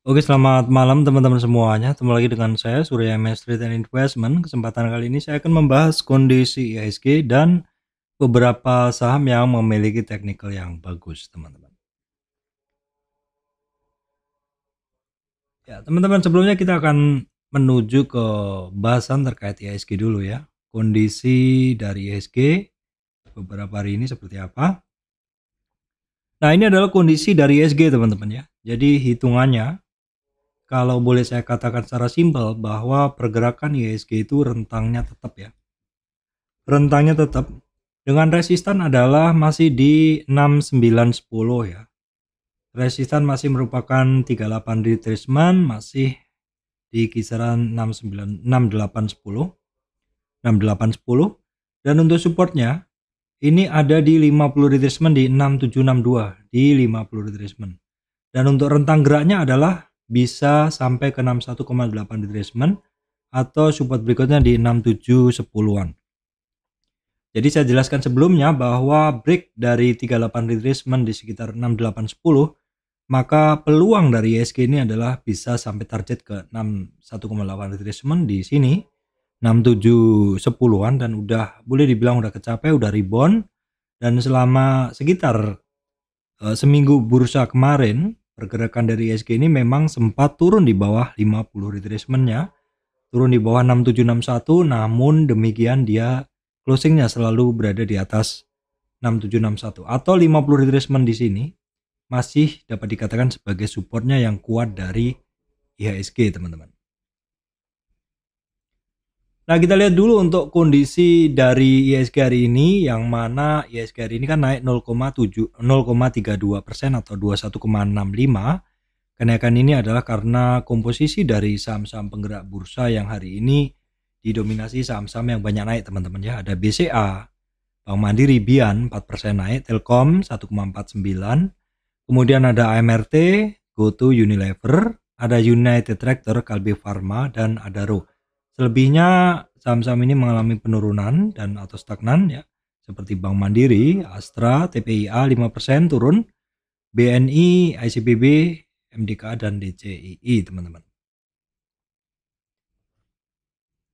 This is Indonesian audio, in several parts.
Oke, selamat malam teman-teman semuanya. Ketemu lagi dengan saya Surya MS Trade and Investment. Kesempatan kali ini saya akan membahas kondisi IHSG dan beberapa saham yang memiliki technical yang bagus, teman-teman. Ya, teman-teman, sebelumnya kita akan menuju ke bahasan terkait IHSG dulu ya. Kondisi dari IHSG beberapa hari ini seperti apa? Nah, ini adalah kondisi dari IHSG, teman-teman ya. Jadi hitungannya, kalau boleh saya katakan secara simpel bahwa pergerakan IHSG itu rentangnya tetap ya. Rentangnya tetap dengan resistan adalah masih di 6910 ya. Resistan masih merupakan 38 retracement, masih di kisaran 69 6810 6810, dan untuk supportnya ini ada di 50 retracement di 6762 di 50 retracement. Dan untuk rentang geraknya adalah bisa sampai ke 61,8 retracement atau support berikutnya di 6710-an. Jadi saya jelaskan sebelumnya bahwa break dari 38 retracement di sekitar 6810, maka peluang dari IHSG ini adalah bisa sampai target ke 61,8 retracement di sini 6710-an, dan udah boleh dibilang udah kecapai, udah rebound. Dan selama sekitar seminggu bursa kemarin, pergerakan dari IHSG ini memang sempat turun di bawah 50 retracement-nya, turun di bawah 6761, namun demikian dia closingnya selalu berada di atas 6761 atau 50 retracement di sini masih dapat dikatakan sebagai supportnya yang kuat dari IHSG, teman-teman. Nah, kita lihat dulu untuk kondisi dari IHSG hari ini, yang mana IHSG hari ini kan naik 0,32% atau 21,65. Kenaikan ini adalah karena komposisi dari saham-saham penggerak bursa yang hari ini didominasi saham-saham yang banyak naik, teman-teman ya. Ada BCA, Bank Mandiri, Bian 4% naik, Telkom 1,49, kemudian ada AMRT, GoTo, Unilever, ada United Tractor, Kalbe Pharma, dan Adaro. Selebihnya saham-saham ini mengalami penurunan dan atau stagnan ya, seperti Bank Mandiri, Astra, TPIA 5% turun, BNI, ICBP, MDK, dan DCII, teman-teman.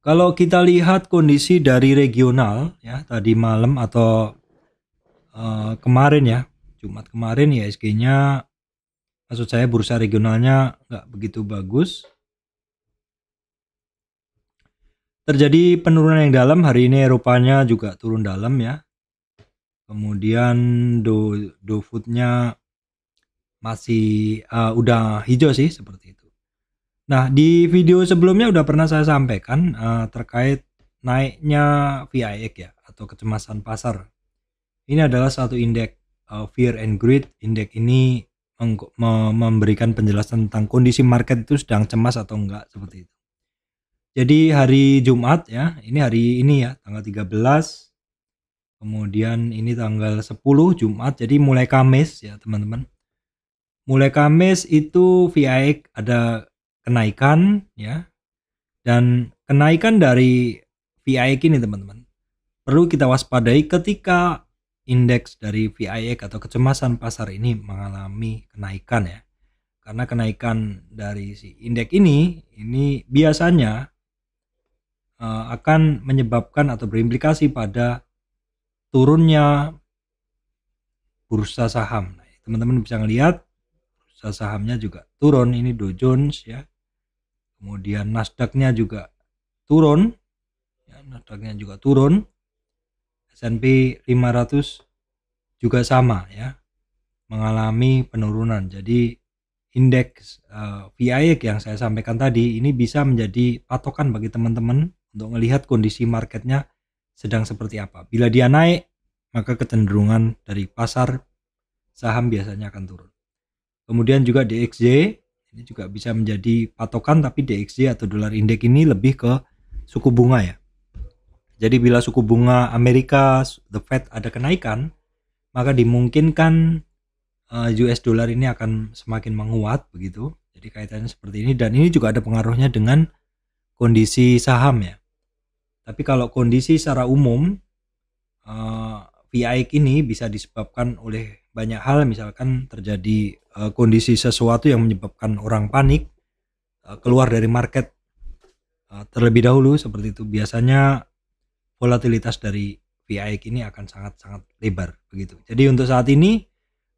Kalau kita lihat kondisi dari regional ya, tadi malam atau kemarin ya, Jumat kemarin ya, IHSG-nya, maksud saya bursa regionalnya nggak begitu bagus. Terjadi penurunan yang dalam. Hari ini Eropanya juga turun dalam ya. Kemudian DoFood-nya masih udah hijau sih, seperti itu. Nah, di video sebelumnya udah pernah saya sampaikan terkait naiknya VIX ya, atau kecemasan pasar. Ini adalah satu indeks Fear and Greed. Indeks ini memberikan penjelasan tentang kondisi market itu sedang cemas atau enggak, seperti itu. Jadi hari Jumat ya, ini hari ini ya, tanggal 13, kemudian ini tanggal 10 Jumat, jadi mulai Kamis ya teman-teman. Mulai Kamis itu VIX ada kenaikan ya, dan kenaikan dari VIX ini teman-teman perlu kita waspadai ketika indeks dari VIX atau kecemasan pasar ini mengalami kenaikan ya. Karena kenaikan dari si indeks ini biasanya akan menyebabkan atau berimplikasi pada turunnya bursa saham. Nah, teman-teman bisa ngelihat bursa sahamnya juga turun. Ini Dow Jones ya, kemudian Nasdaq-nya juga turun ya, Nasdaq-nya juga turun, S&P 500 juga sama ya, mengalami penurunan. Jadi indeks VIX yang saya sampaikan tadi ini bisa menjadi patokan bagi teman-teman untuk melihat kondisi marketnya sedang seperti apa. Bila dia naik, maka kecenderungan dari pasar saham biasanya akan turun. Kemudian juga DXY ini juga bisa menjadi patokan, tapi DXY atau dolar indeks ini lebih ke suku bunga ya. Jadi bila suku bunga Amerika, the Fed, ada kenaikan, maka dimungkinkan US dollar ini akan semakin menguat begitu. Jadi kaitannya seperti ini, dan ini juga ada pengaruhnya dengan kondisi saham ya. Tapi kalau kondisi secara umum, VIX ini bisa disebabkan oleh banyak hal, misalkan terjadi kondisi sesuatu yang menyebabkan orang panik, keluar dari market terlebih dahulu seperti itu, biasanya volatilitas dari VIX ini akan sangat-sangat lebar begitu. Jadi untuk saat ini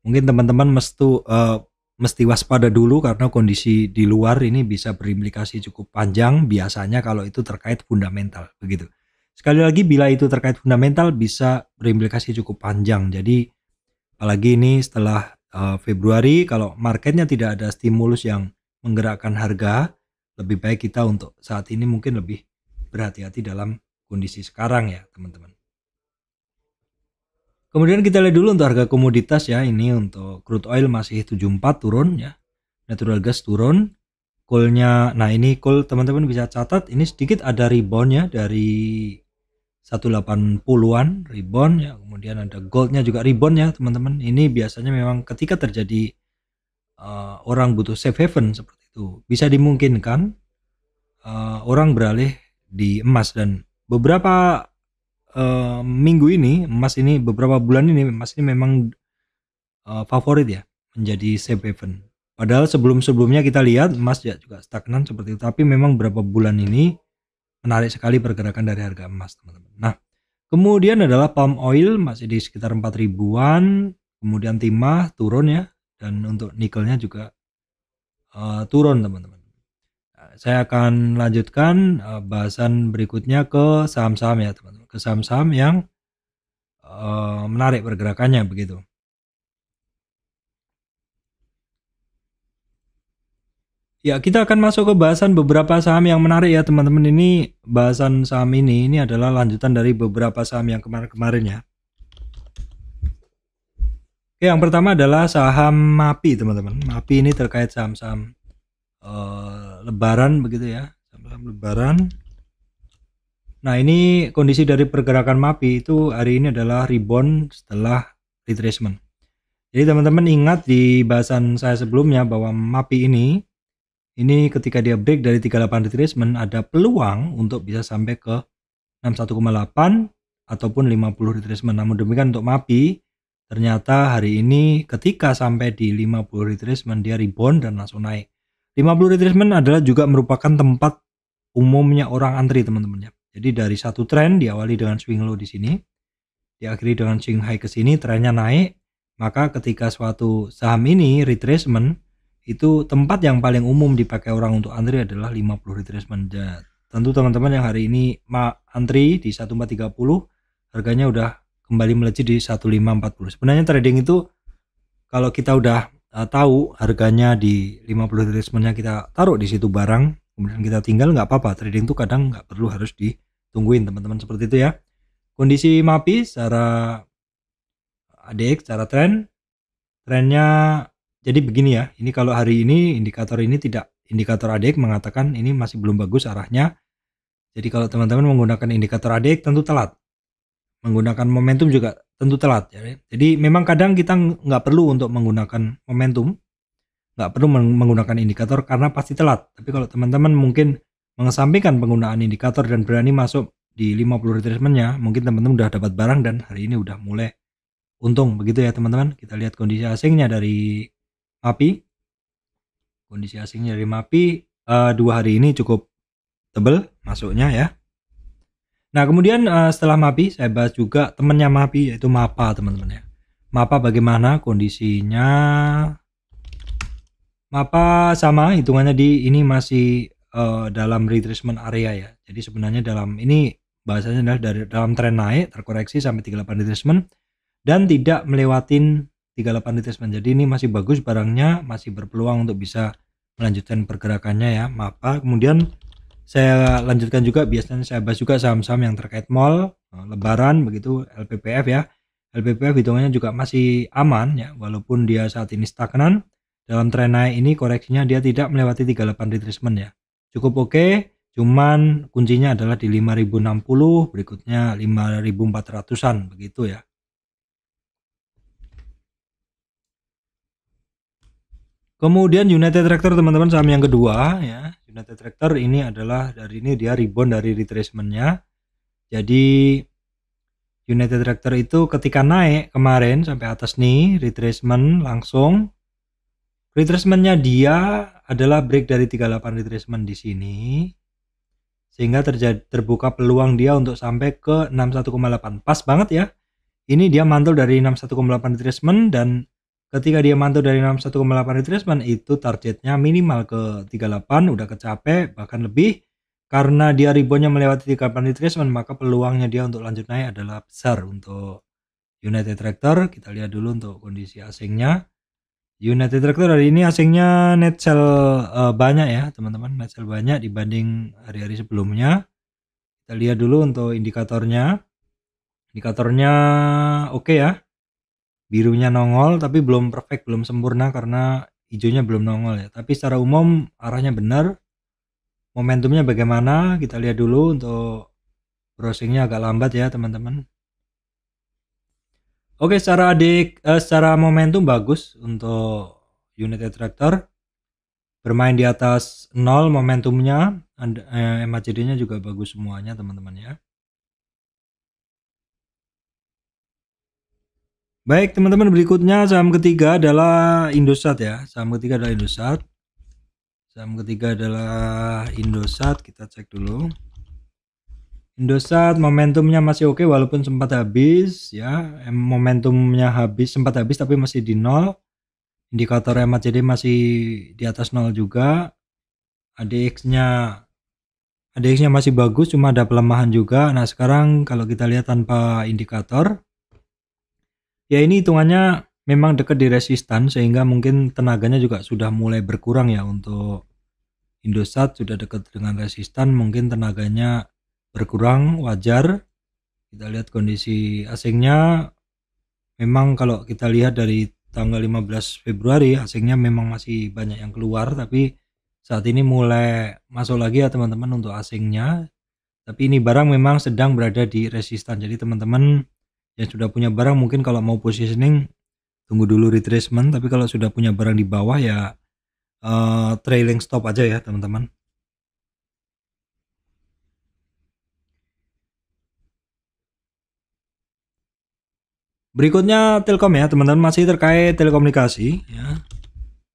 mungkin teman-teman mesti waspada dulu karena kondisi di luar ini bisa berimplikasi cukup panjang biasanya kalau itu terkait fundamental begitu. Sekali lagi, bila itu terkait fundamental bisa berimplikasi cukup panjang. Jadi apalagi ini setelah Februari, kalau marketnya tidak ada stimulus yang menggerakkan harga, lebih baik kita untuk saat ini mungkin lebih berhati-hati dalam kondisi sekarang ya teman-teman. Kemudian kita lihat dulu untuk harga komoditas ya. Ini untuk crude oil masih 74 turun ya, natural gas turun, coalnya, nah ini coal teman-teman bisa catat ini sedikit ada rebound ya dari 180-an rebound ya. Kemudian ada goldnya juga rebound ya teman-teman. Ini biasanya memang ketika terjadi orang butuh safe haven seperti itu, bisa dimungkinkan orang beralih di emas. Dan beberapa minggu ini emas ini, beberapa bulan ini emas ini memang favorit ya menjadi safe haven. Padahal sebelum-sebelumnya kita lihat emas ya juga stagnan seperti itu, tapi memang beberapa bulan ini menarik sekali pergerakan dari harga emas teman-teman. Nah kemudian adalah palm oil masih di sekitar 4 ribuan, kemudian timah turun ya, dan untuk nikelnya juga turun teman-teman. Saya akan lanjutkan bahasan berikutnya ke saham-saham ya teman-teman, ke saham-saham yang menarik pergerakannya begitu. Ya, kita akan masuk ke bahasan beberapa saham yang menarik ya teman-teman. Ini bahasan saham ini adalah lanjutan dari beberapa saham yang kemarin-kemarin ya. Oke, yang pertama adalah saham MAPI teman-teman. MAPI ini terkait saham-saham lebaran begitu ya, saham lebaran. Nah ini kondisi dari pergerakan MAPI itu hari ini adalah rebound setelah retracement. Jadi teman-teman ingat di bahasan saya sebelumnya bahwa MAPI ini ketika dia break dari 38 retracement ada peluang untuk bisa sampai ke 61,8 ataupun 50 retracement. Namun demikian untuk MAPI ternyata hari ini ketika sampai di 50 retracement dia rebound dan langsung naik. 50 retracement adalah juga merupakan tempat umumnya orang antri teman-teman ya. Jadi dari satu tren diawali dengan swing low di sini, diakhiri dengan swing high ke sini, trennya naik, maka ketika suatu saham ini retracement, itu tempat yang paling umum dipakai orang untuk antri adalah 50 retracement. Dan tentu teman-teman yang hari ini antri di 1430, harganya udah kembali melejit di 1540. Sebenarnya trading itu kalau kita udah tahu harganya di 50 retracementnya, kita taruh di situ barang, kemudian kita tinggal, nggak apa-apa. Trading itu kadang nggak perlu harus ditungguin teman-teman seperti itu ya. Kondisi MAPI secara ADX, secara trennya jadi begini ya. Ini kalau hari ini indikator ADX mengatakan ini masih belum bagus arahnya. Jadi kalau teman-teman menggunakan indikator ADX tentu telat, menggunakan momentum juga tentu telat ya. Jadi memang kadang kita nggak perlu untuk menggunakan momentum, nggak perlu menggunakan indikator karena pasti telat. Tapi kalau teman-teman mungkin mengesampingkan penggunaan indikator dan berani masuk di 50 retracementnya, mungkin teman-teman udah dapat barang dan hari ini udah mulai untung begitu ya teman-teman. Kita lihat kondisi asingnya dari MAPI. Kondisi asingnya dari MAPI 2 hari ini cukup tebal masuknya ya. Nah kemudian setelah MAPI saya bahas juga temannya MAPI yaitu MAPA teman-teman ya. MAPA bagaimana kondisinya? MAPA sama hitungannya di ini masih dalam retracement area ya. Jadi sebenarnya dalam ini bahasanya adalah dari dalam tren naik terkoreksi sampai 38 retracement dan tidak melewatin 38 retracement. Jadi ini masih bagus barangnya, masih berpeluang untuk bisa melanjutkan pergerakannya ya MAPA. Kemudian saya lanjutkan juga, biasanya saya bahas juga saham-saham yang terkait mall, lebaran begitu, LPPF ya. LPPF hitungannya juga masih aman ya, walaupun dia saat ini stagnan. Dalam tren naik ini koreksinya dia tidak melewati 38 retracement ya. Cukup oke, cuman kuncinya adalah di 5060, berikutnya 5400-an begitu ya. Kemudian United Tractor teman-teman, saham yang kedua ya. United Tractor ini adalah dari ini dia rebound dari retracementnya. Jadi United Tractor itu ketika naik kemarin sampai atas nih, retracement langsung. Retracementnya dia adalah break dari 38 retracement di sini, sehingga terbuka peluang dia untuk sampai ke 61,8. Pas banget ya. Ini dia mantul dari 61,8 retracement, dan ketika dia mantul dari 61,8 retracement itu targetnya minimal ke 38, udah kecapek bahkan lebih. Karena dia reboundnya melewati 38 retracement, maka peluangnya dia untuk lanjut naik adalah besar untuk United Tractor. Kita lihat dulu untuk kondisi asingnya. United Tractor hari ini asingnya net sell banyak ya teman-teman, net sell banyak dibanding hari-hari sebelumnya. Kita lihat dulu untuk indikatornya. Indikatornya oke ya, birunya nongol tapi belum perfect, belum sempurna karena hijaunya belum nongol ya. Tapi secara umum arahnya benar. Momentumnya bagaimana? Kita lihat dulu. Untuk browsingnya agak lambat ya teman-teman. Oke, secara momentum bagus untuk United Tractor. Bermain di atas 0 momentumnya, MACD-nya juga bagus semuanya teman-teman ya. Baik teman-teman, berikutnya saham ketiga adalah Indosat ya. Saham ketiga adalah Indosat. Kita cek dulu. Indosat momentumnya masih oke walaupun sempat habis ya. Momentumnya sempat habis tapi masih di 0. Indikator MACD masih di atas 0 juga. ADX-nya masih bagus, cuma ada pelemahan juga. Nah, sekarang kalau kita lihat tanpa indikator, ya ini hitungannya memang dekat di resistan, sehingga mungkin tenaganya juga sudah mulai berkurang ya. Untuk Indosat sudah dekat dengan resistan, mungkin tenaganya berkurang, wajar. Kita lihat kondisi asingnya. Memang kalau kita lihat dari tanggal 15 Februari asingnya memang masih banyak yang keluar, tapi saat ini mulai masuk lagi ya teman-teman untuk asingnya. Tapi ini barang memang sedang berada di resistan, jadi teman-teman yang sudah punya barang mungkin kalau mau positioning tunggu dulu retracement, tapi kalau sudah punya barang di bawah ya trailing stop aja ya teman-teman. Berikutnya Telkom ya teman-teman, masih terkait telekomunikasi ya.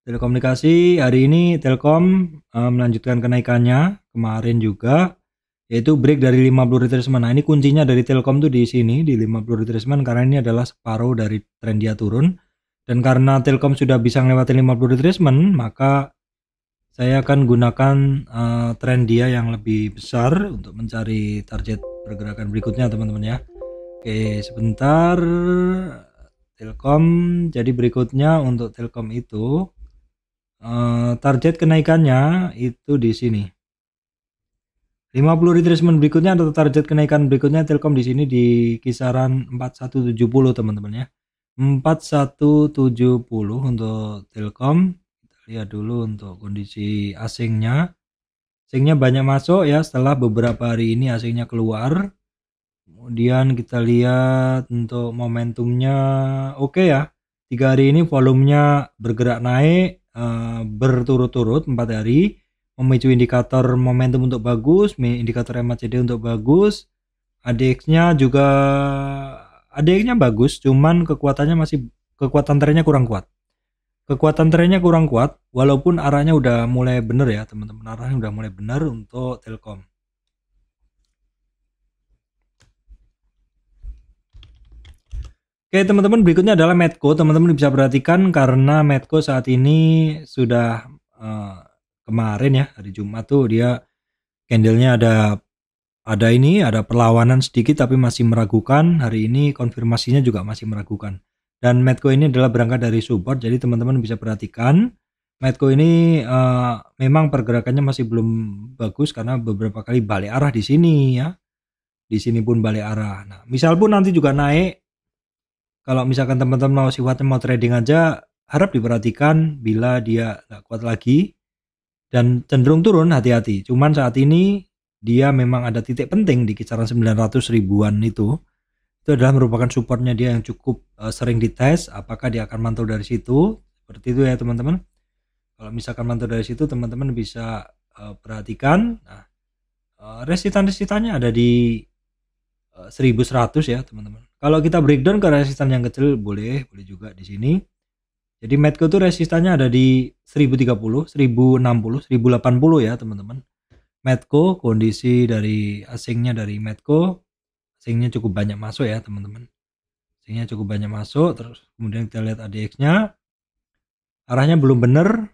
Telekomunikasi hari ini Telkom melanjutkan kenaikannya kemarin juga, yaitu break dari 50 retracement. Nah, ini kuncinya dari Telkom tuh di sini di 50 retracement, karena ini adalah separuh dari tren dia turun. Dan karena Telkom sudah bisa melewati 50 retracement, maka saya akan gunakan tren dia yang lebih besar untuk mencari target pergerakan berikutnya teman-teman ya. Oke, sebentar. Telkom, jadi berikutnya untuk Telkom itu target kenaikannya itu di sini. 50 retracement berikutnya atau target kenaikan berikutnya Telkom di sini di kisaran 4170 teman-teman ya. 4170 untuk Telkom. Kita lihat dulu untuk kondisi asingnya. Asingnya banyak masuk ya, setelah beberapa hari ini asingnya keluar. Kemudian kita lihat untuk momentumnya oke ya. 3 hari ini volumenya bergerak naik berturut-turut 4 hari, memicu indikator momentum untuk bagus, indikator MACD untuk bagus. ADX-nya bagus, cuman kekuatan trennya kurang kuat. Walaupun arahnya udah mulai bener ya teman-teman, arahnya udah mulai bener untuk Telkom. Oke teman-teman, berikutnya adalah Medco. Teman-teman bisa perhatikan karena Medco saat ini sudah kemarin ya hari Jumat tuh dia candlenya ada perlawanan sedikit tapi masih meragukan. Hari ini konfirmasinya juga masih meragukan. Dan Medco ini adalah berangkat dari support, jadi teman-teman bisa perhatikan Medco ini memang pergerakannya masih belum bagus karena beberapa kali balik arah di sini ya. Di sini pun balik arah. Nah, misal pun nanti juga naik. Kalau misalkan teman-teman mau trading aja, harap diperhatikan bila dia nggak kuat lagi dan cenderung turun, hati-hati. Cuman saat ini dia memang ada titik penting di kisaran 900 ribuan itu adalah merupakan supportnya dia yang cukup sering dites. Apakah dia akan mantul dari situ? Seperti itu ya teman-teman. Kalau misalkan mantul dari situ, teman-teman bisa perhatikan. Nah, resistannya ada di 1100 ya teman-teman. Kalau kita breakdown ke resistan yang kecil boleh juga di sini. Jadi Medco itu resistannya ada di 1030, 1060, 1080 ya teman-teman. Medco, kondisi dari asingnya dari Medco, asingnya cukup banyak masuk ya teman-teman. Asingnya cukup banyak masuk. Terus kemudian kita lihat ADX-nya, arahnya belum bener.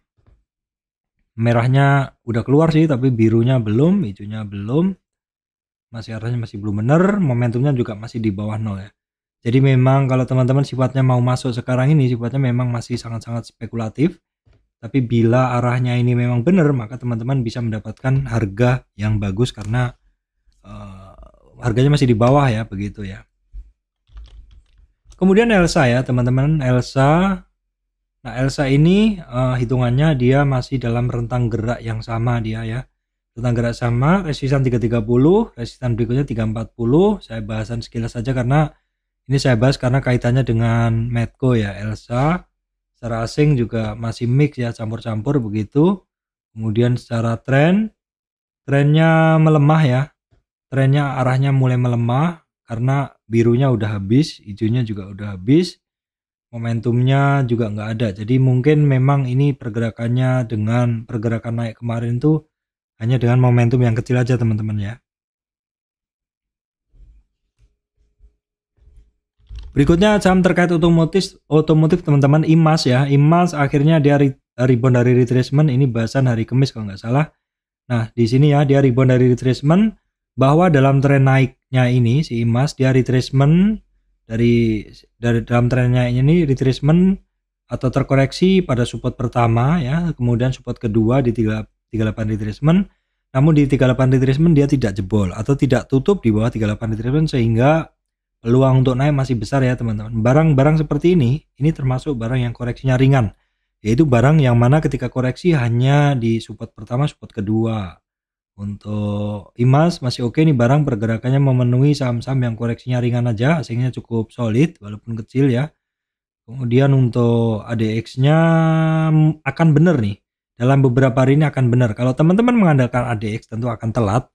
Merahnya udah keluar sih, tapi birunya belum, hijaunya belum. Masih arahnya masih belum bener, momentumnya juga masih di bawah 0 ya. Jadi memang kalau teman-teman sifatnya mau masuk sekarang ini sifatnya memang masih sangat-sangat spekulatif. Tapi bila arahnya ini memang benar, maka teman-teman bisa mendapatkan harga yang bagus karena harganya masih di bawah ya, begitu ya. Kemudian Elsa ya teman-teman, Elsa. Nah Elsa ini hitungannya dia masih dalam rentang gerak yang sama dia ya. Rentang gerak sama, resistan 330, resistan berikutnya 340. Saya bahasan sekilas saja karena ini saya bahas karena kaitannya dengan Medco ya. Elsa secara asing juga masih mix ya, campur-campur begitu. Kemudian secara trennya melemah ya. Trennya arahnya mulai melemah karena birunya udah habis, hijaunya juga udah habis. Momentumnya juga nggak ada. Jadi mungkin memang ini pergerakannya dengan pergerakan naik kemarin tuh hanya dengan momentum yang kecil aja teman-teman ya. Berikutnya saham terkait otomotif teman-teman, IMAS ya. IMAS akhirnya dia rebound dari retracement, ini bahasan hari Kamis kalau nggak salah. Nah di sini ya dia rebound dari retracement, bahwa dalam tren naiknya ini si IMAS dia retracement dari dalam trennya ini retracement atau terkoreksi pada support pertama ya, kemudian support kedua di 38 retracement. Namun di 38 retracement dia tidak jebol atau tidak tutup di bawah 38 retracement, sehingga peluang untuk naik masih besar ya teman-teman. Barang-barang seperti ini termasuk barang yang koreksinya ringan, yaitu barang yang mana ketika koreksi hanya di support pertama, support kedua. Untuk IMAS masih oke nih, barang pergerakannya memenuhi saham-saham yang koreksinya ringan aja, asingnya cukup solid walaupun kecil ya. Kemudian untuk ADX-nya akan benar nih, dalam beberapa hari ini akan benar. Kalau teman-teman mengandalkan ADX tentu akan telat.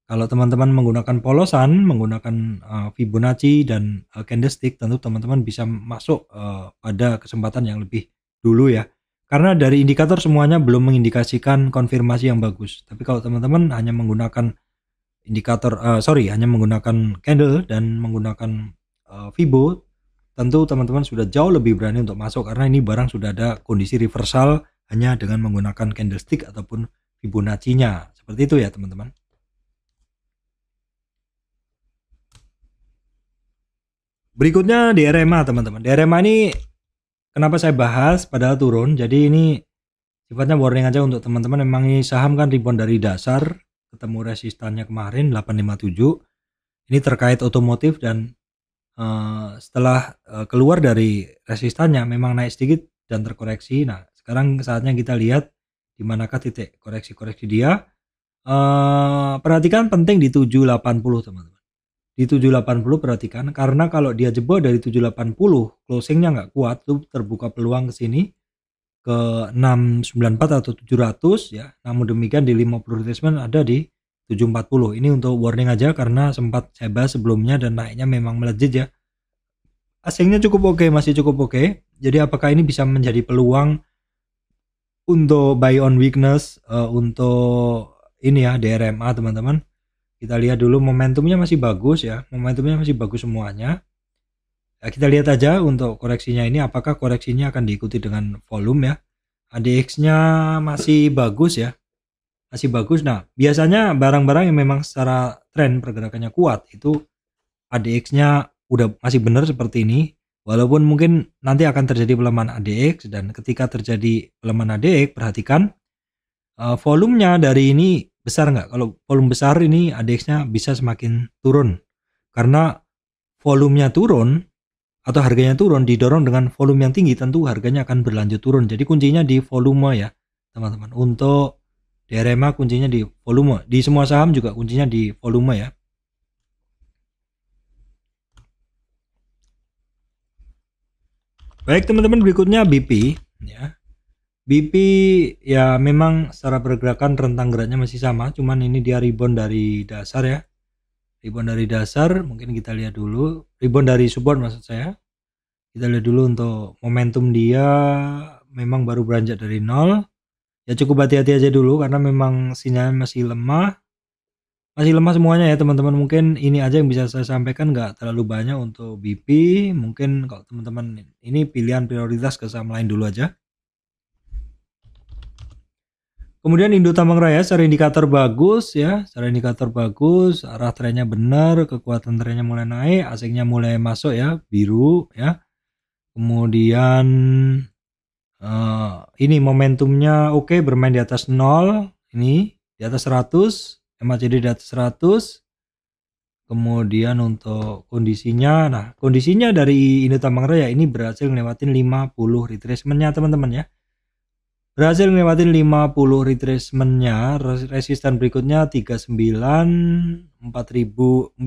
Kalau teman-teman menggunakan polosan, menggunakan Fibonacci dan candlestick, tentu teman-teman bisa masuk pada kesempatan yang lebih dulu ya. Karena dari indikator semuanya belum mengindikasikan konfirmasi yang bagus. Tapi kalau teman-teman hanya menggunakan hanya menggunakan candle dan menggunakan Fibo, tentu teman-teman sudah jauh lebih berani untuk masuk karena ini barang sudah ada kondisi reversal hanya dengan menggunakan candlestick ataupun Fibonacci-nya. Seperti itu ya teman-teman. Berikutnya di RMA teman-teman. Di RMA ini kenapa saya bahas padahal turun. Jadi ini sifatnya warning aja untuk teman-teman. Memang ini saham kan rebound dari dasar, ketemu resistannya kemarin 857. Ini terkait otomotif dan setelah keluar dari resistannya memang naik sedikit dan terkoreksi. Nah sekarang saatnya kita lihat di manakah titik koreksi-koreksi dia. Perhatikan penting di 780 teman-teman. Di 780 perhatikan, karena kalau dia jebol dari 780 closingnya nggak kuat tuh, terbuka peluang ke sini ke 694 atau 700 ya. Namun demikian di 50 retracement ada di 740. Ini untuk warning aja karena sempat saya bahas sebelumnya dan naiknya memang melejit ya. Asingnya cukup oke, masih cukup oke. Jadi apakah ini bisa menjadi peluang untuk buy on weakness untuk ini ya DRMA teman-teman. Kita lihat dulu, momentumnya masih bagus ya, momentumnya masih bagus semuanya. Ya, kita lihat aja untuk koreksinya ini, apakah koreksinya akan diikuti dengan volume ya. ADX-nya masih bagus ya, masih bagus. Nah biasanya barang-barang yang memang secara tren pergerakannya kuat itu ADX-nya udah masih benar seperti ini. Walaupun mungkin nanti akan terjadi pelemahan ADX, dan ketika terjadi pelemahan ADX perhatikan volumenya dari ini besar nggak. Kalau volume besar ini ADX-nya bisa semakin turun karena volumenya turun atau harganya turun didorong dengan volume yang tinggi, tentu harganya akan berlanjut turun. Jadi kuncinya di volume ya teman-teman. Untuk DRMA kuncinya di volume, di semua saham juga kuncinya di volume ya. Baik teman-teman, berikutnya BP ya. BP ya memang secara pergerakan rentang geraknya masih sama, cuman ini dia rebound dari dasar ya. rebound dari dasar mungkin kita lihat dulu, rebound dari support maksud saya. Kita lihat dulu untuk momentum dia memang baru beranjak dari nol. Ya cukup hati-hati aja dulu karena memang sinyalnya masih lemah. Masih lemah semuanya ya teman-teman. Mungkin ini aja yang bisa saya sampaikan, nggak terlalu banyak untuk BP. Mungkin kalau teman-teman ini pilihan prioritas ke saham lain dulu aja. Kemudian Indo Tambang Raya secara indikator bagus ya, secara indikator bagus, arah trennya benar, kekuatan trennya mulai naik, asingnya mulai masuk ya, biru ya. Kemudian ini momentumnya oke, bermain di atas 0, ini di atas 100, MACD di atas 100. Kemudian untuk kondisinya, nah kondisinya dari Indo Tambang Raya ini berhasil ngelewatin 50 retracementnya teman-teman ya. Berhasil ngelewatin 50 retracementnya, resisten berikutnya 39, 40.500.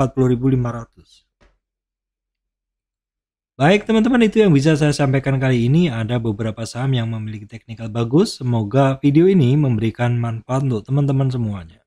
Baik teman-teman, itu yang bisa saya sampaikan kali ini. Ada beberapa saham yang memiliki teknikal bagus. Semoga video ini memberikan manfaat untuk teman-teman semuanya.